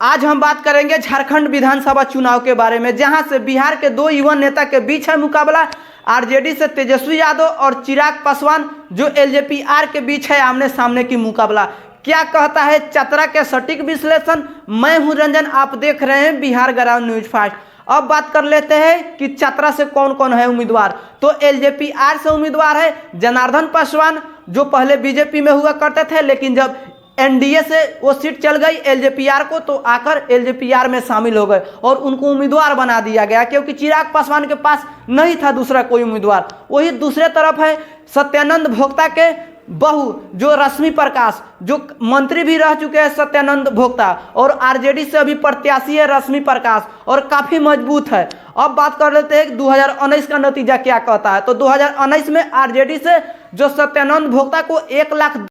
आज हम बात करेंगे झारखंड विधानसभा चुनाव के बारे में, जहां से बिहार के दो युवा नेता के बीच है मुकाबला। आरजेडी से तेजस्वी यादव और चिराग पासवान जो एलजेपी-आर के बीच है आमने सामने की मुकाबला। क्या कहता है चतरा के सटीक विश्लेषण। मैं हूं रंजन, आप देख रहे हैं बिहार ग्राउंड न्यूज फास्ट। अब बात कर लेते हैं कि चतरा से कौन कौन है उम्मीदवार। तो एलजेपी-आर से उम्मीदवार है जनार्दन पासवान, जो पहले बीजेपी में हुआ करते थे, लेकिन जब एनडीए से वो सीट चल गई एलजेपी-आर को, तो आकर एलजेपी-आर में शामिल हो गए और उनको उम्मीदवार बना दिया गया, क्योंकि चिराग पासवान के पास नहीं था दूसरा कोई उम्मीदवार। वही दूसरे तरफ है सत्यानंद भोक्ता के बहू जो रश्मि प्रकाश, जो मंत्री भी रह चुके हैं सत्यानंद भोक्ता, और आरजेडी से अभी प्रत्याशी है रश्मि प्रकाश और काफ़ी मजबूत है। अब बात कर लेते हैं 2019 का नतीजा क्या कहता है। तो 2019 में आरजेडी से जो सत्यानंद भोक्ता को 1 लाख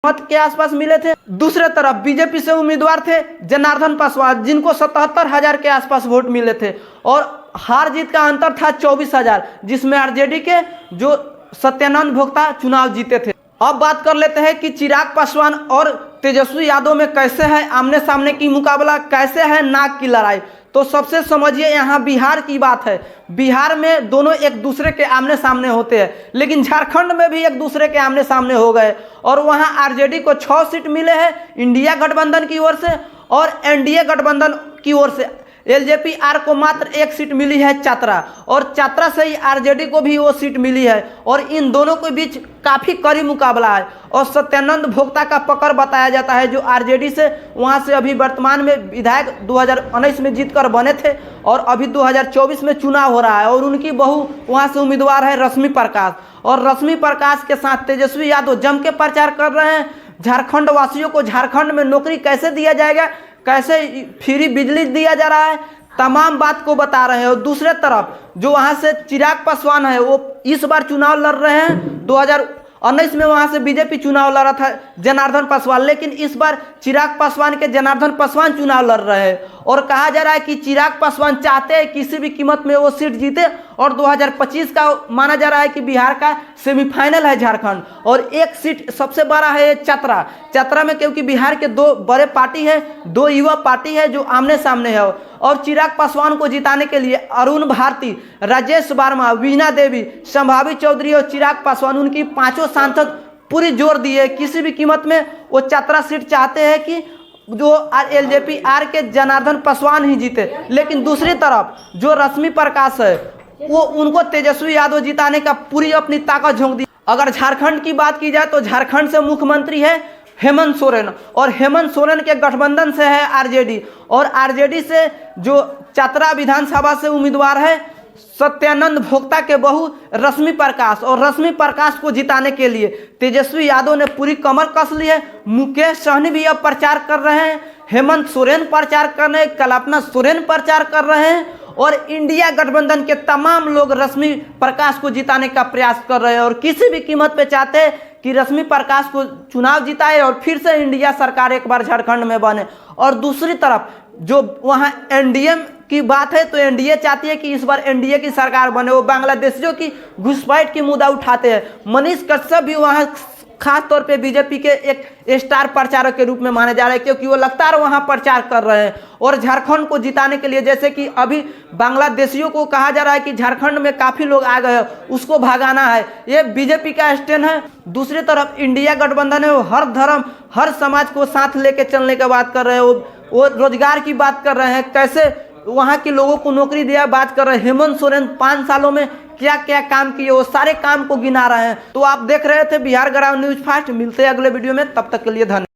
मत के आसपास मिले थे। दूसरे तरफ बीजेपी से उम्मीदवार थे जनार्दन पासवान, जिनको 77,000 के आसपास वोट मिले थे और हार जीत का अंतर था 24,000, जिसमें आरजेडी के जो सत्यानंद भोक्ता चुनाव जीते थे। अब बात कर लेते हैं कि चिराग पासवान और तेजस्वी यादव में कैसे है आमने सामने की मुकाबला, कैसे है नाक की लड़ाई। तो सबसे समझिए, यहाँ बिहार की बात है। बिहार में दोनों एक दूसरे के आमने सामने होते हैं, लेकिन झारखंड में भी एक दूसरे के आमने सामने हो गए और वहाँ आरजेडी को 6 सीट मिले हैं इंडिया गठबंधन की ओर से, और एनडीए गठबंधन की ओर से एलजेपी-आर को मात्र 1 सीट मिली है चतरा, और चतरा से ही आरजेडी को भी वो सीट मिली है। और इन दोनों के बीच काफ़ी कड़ी मुकाबला है और सत्यानंद भोक्ता का पकड़ बताया जाता है, जो आरजेडी से वहाँ से अभी वर्तमान में विधायक 2019 में जीतकर बने थे और अभी 2024 में चुनाव हो रहा है, और उनकी बहू वहाँ से उम्मीदवार है रश्मि प्रकाश। और रश्मि प्रकाश के साथ तेजस्वी यादव जम के प्रचार कर रहे हैं। झारखंड वासियों को झारखंड में नौकरी कैसे दिया जाएगा, कैसे फ्री बिजली दिया जा रहा है, तमाम बात को बता रहे हैं। और दूसरे तरफ जो वहाँ से चिराग पासवान है, वो इस बार चुनाव लड़ रहे हैं। 2019 में वहाँ से बीजेपी चुनाव लड़ा था जनार्दन पासवान, लेकिन इस बार चिराग पासवान के जनार्दन पासवान चुनाव लड़ रहे हैं और कहा जा रहा है कि चिराग पासवान चाहते हैं किसी भी कीमत में वो सीट जीते। और 2025 का माना जा रहा है कि बिहार का सेमीफाइनल है झारखंड, और एक सीट सबसे बड़ा है चतरा। चतरा में क्योंकि बिहार के 2 बड़े पार्टी है, 2 युवा पार्टी है जो आमने सामने है, और चिराग पासवान को जिताने के लिए अरुण भारती, राजेश वर्मा, वीणा देवी, संभावी चौधरी और चिराग पासवान, उनकी 5 सांसद पूरी जोर दिए। किसी भी कीमत में वो चतरा सीट चाहते हैं कि जो एलजेपी-आर के जनार्दन पासवान ही जीते। लेकिन दूसरी तरफ जो रश्मि प्रकाश है, वो उनको तेजस्वी यादव जिताने का पूरी अपनी ताकत झोंक दी। अगर झारखंड की बात की जाए तो झारखंड से मुख्यमंत्री है हेमंत सोरेन, और हेमंत सोरेन के गठबंधन से है आरजेडी, और आरजेडी से जो चतरा विधानसभा से उम्मीदवार है सत्यानंद भोक्ता के बहू रश्मि प्रकाश। और रश्मि प्रकाश को जिताने के लिए तेजस्वी यादव ने पूरी कमर कस ली है। मुकेश सहनी भी अब प्रचार कर रहे हैं, हेमंत सोरेन प्रचार कर रहे हैं, कल्पना सोरेन प्रचार कर रहे हैं, और इंडिया गठबंधन के तमाम लोग रश्मि प्रकाश को जिताने का प्रयास कर रहे हैं और किसी भी कीमत पे चाहते हैं कि रश्मि प्रकाश को चुनाव जिताए और फिर से इंडिया सरकार एक बार झारखंड में बने। और दूसरी तरफ जो वहाँ एनडीए की बात है, तो एनडीए चाहती है कि इस बार एनडीए की सरकार बने। वो बांग्लादेशियों की घुसपैठ की मुद्दा उठाते हैं। मनीष कश्यप भी वहाँ खास तौर पे बीजेपी के एक स्टार प्रचारक के रूप में माने जा रहे हैं, क्योंकि वो लगातार वहाँ प्रचार कर रहे हैं। और झारखंड को जिताने के लिए, जैसे कि अभी बांग्लादेशियों को कहा जा रहा है कि झारखंड में काफ़ी लोग आ गए हैं, उसको भगाना है, ये बीजेपी का स्टैंड है। दूसरी तरफ इंडिया गठबंधन है, वो हर धर्म हर समाज को साथ लेके चलने की बात कर रहे हैं। वो रोजगार की बात कर रहे हैं, कैसे वहाँ के लोगों को नौकरी दिया बात कर रहे हैं। हेमंत सोरेन 5 सालों में क्या क्या काम किए, वो सारे काम को गिना रहे हैं। तो आप देख रहे थे बिहार ग्राउंड न्यूज फास्ट। मिलते हैं अगले वीडियो में, तब तक के लिए धन्यवाद।